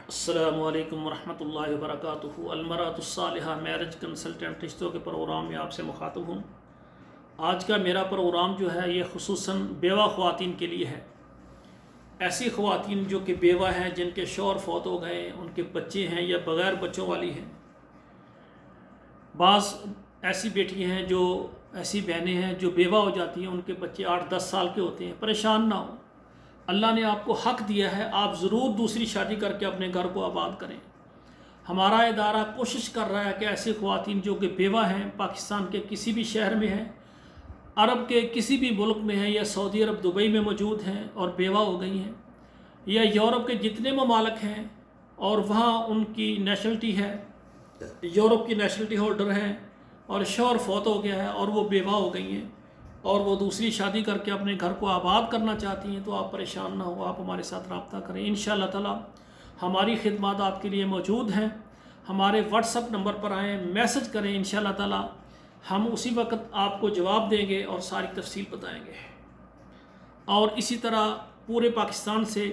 अस्सलामु अलैकुम वरहमतुल्लाहि वबरकातुहू। अलमरातुस्सालिहा मैरिज कंसल्टेंट रिश्तों के प्रोग्राम में आपसे मुखातब हूँ। आज का मेरा प्रोग्राम जो है ये खुसूसन बेवा ख़वातीन के लिए है। ऐसी ख़वातीन जो कि बेवा हैं, जिनके शौहर फौत हो गए, उनके बच्चे हैं या बग़ैर बच्चों वाली हैं। बाज़ ऐसी बेटियाँ हैं, जो ऐसी बहनें हैं जो बेवा हो जाती हैं, उनके बच्चे 8-10 साल के होते हैं। परेशान ना हो, अल्लाह ने आपको हक़ दिया है, आप ज़रूर दूसरी शादी करके अपने घर को आबाद करें। हमारा इदारा कोशिश कर रहा है कि ऐसी ख़वातीन जो कि बेवा हैं, पाकिस्तान के किसी भी शहर में हैं, अरब के किसी भी मुल्क में हैं, या सऊदी अरब दुबई में मौजूद हैं और बेवा हो गई हैं, या यूरोप के जितने ममालिक हैं और वहाँ उनकी नेशनलिटी है, यूरोप की नेशनलिटी होल्डर हैं और शौहर फौत हो गया है और वो बेवा हो गई हैं और वो दूसरी शादी करके अपने घर को आबाद करना चाहती हैं, तो आप परेशान ना हो, आप हमारे साथ रब्ता करें। इंशाअल्लाह ताला हमारी खिदमत आपके लिए मौजूद हैं। हमारे व्हाट्सअप नंबर पर आएँ, मैसेज करें, इंशाअल्लाह ताला हम उसी वक्त आपको जवाब देंगे और सारी तफसील बताएंगे। और इसी तरह पूरे पाकिस्तान से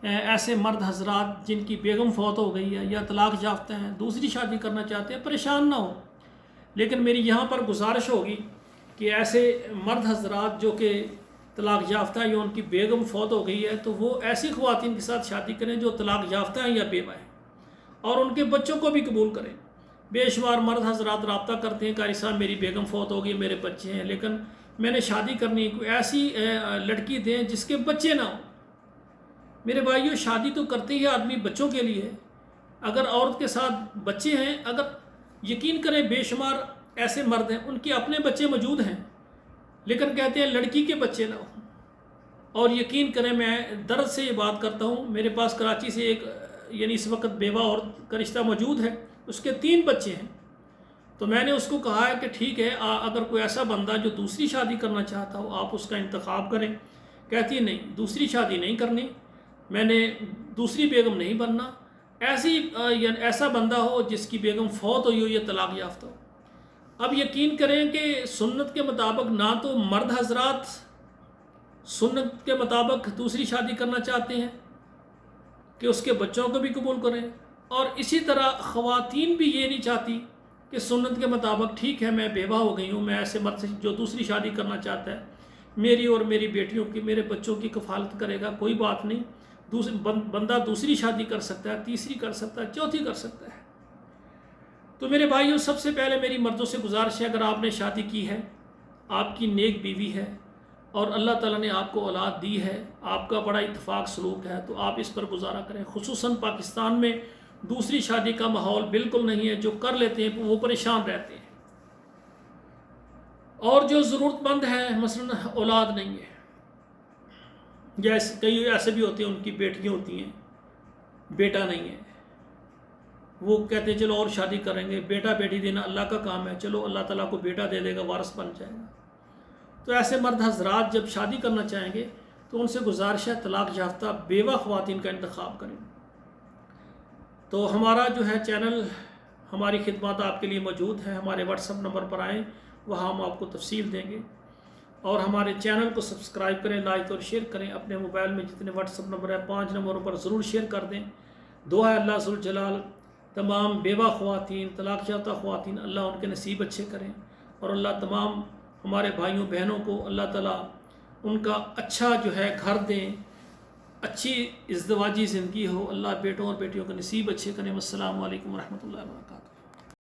ऐसे मर्द हजरात जिनकी बेगम फौत हो गई है या तलाक याफ्ता हैं, दूसरी शादी करना चाहते हैं, परेशान ना हो। लेकिन मेरी यहाँ पर गुजारिश होगी कि ऐसे मर्द हजरात जो कि तलाक याफ्ता है या उनकी बेगम फौत हो गई है, तो वो ऐसी ख़वातीन के साथ शादी करें जो तलाक याफ्ता हैं या बेवा हैं, और उनके बच्चों को भी कबूल करें। बेशुमार मर्द हजरात रब्ता करते हैं, कारी साहब मेरी बेगम फौत हो गई, मेरे बच्चे हैं, लेकिन मैंने शादी करनी, कोई ऐसी लड़की दें जिसके बच्चे ना हो। मेरे भाइयों, शादी तो करते ही आदमी बच्चों के लिए। अगर औरत के साथ बच्चे हैं, अगर यकीन करें बेशुमार ऐसे मर्द हैं उनके अपने बच्चे मौजूद हैं, लेकिन कहते हैं लड़की के बच्चे ना हो। और यकीन करें, मैं दर्द से ये बात करता हूँ, मेरे पास कराची से एक यानी इस वक्त बेवा औरत का रिश्ता मौजूद है, उसके 3 बच्चे हैं। तो मैंने उसको कहा है कि ठीक है, अगर कोई ऐसा बंदा जो दूसरी शादी करना चाहता हो, आप उसका इंतखाब करें। कहती है नहीं, दूसरी शादी नहीं करनी, मैंने दूसरी बेगम नहीं बनना। ऐसा बंदा हो जिसकी बेगम फौत हुई हो या तलाक याफ्ता हो। अब यकीन करें कि सुन्नत के मुताबिक ना तो मर्द हजरात सुन्नत के मुताबिक दूसरी शादी करना चाहते हैं कि उसके बच्चों को भी कबूल करें, और इसी तरह ख़वातीन भी ये नहीं चाहती कि सुन्नत के मुताबिक ठीक है, मैं बेवा हो गई हूँ, मैं ऐसे मर्द से जो दूसरी शादी करना चाहता है, मेरी और मेरी बेटियों की, मेरे बच्चों की कफ़ालत करेगा, कोई बात नहीं। बंदा दूसरी शादी कर सकता है, तीसरी कर सकता है, चौथी कर सकता है। तो मेरे भाइयों, सबसे पहले मेरी मर्दों से गुजारिश है, अगर आपने शादी की है, आपकी नेक बीवी है और अल्लाह ताला ने आपको औलाद दी है, आपका बड़ा इत्तेफाक सलूक है, तो आप इस पर गुजारा करें। खुसूसन पाकिस्तान में दूसरी शादी का माहौल बिल्कुल नहीं है, जो कर लेते हैं वो परेशान रहते हैं, और जो ज़रूरतमंद है मसलन औलाद नहीं है, जैसे कई ऐसे भी होते हैं उनकी बेटियाँ होती हैं, बेटा नहीं है, वो कहते हैं चलो और शादी करेंगे, बेटा बेटी देना अल्लाह का काम है, चलो अल्लाह ताला को बेटा दे देगा, वारिस बन जाएगा। तो ऐसे मर्द हजरात जब शादी करना चाहेंगे तो उनसे गुजारिश है तलाक याफ्ता बेवा ख़वातीन का इंतखाब करें। तो हमारा जो है चैनल, हमारी खिदमत आपके लिए मौजूद है। हमारे व्हाट्सअप नंबर पर आएँ, वहाँ हम आपको तफसील देंगे। और हमारे चैनल को सब्सक्राइब करें, लाइक और शेयर करें। अपने मोबाइल में जितने व्हाट्सअप नंबर है 5 नंबरों पर ज़रूर शेयर कर दें। दुआ है अल्लाह ज़ुल जलाल तमाम बेवा ख़वातीन, तलाक याफ्ता ख़वातीन, अल्लाह उनके नसीब अच्छे करें, और अल्लाह तमाम हमारे भाइयों बहनों को अल्लाह ताला उनका अच्छा जो है घर दें, अच्छी इज़्दिवाजी ज़िंदगी हो, अल्लाह बेटों और बेटियों के नसीब अच्छे करें। अस्सलामु अलैकुम वरहमतुल्लाहि वबरकातुहू।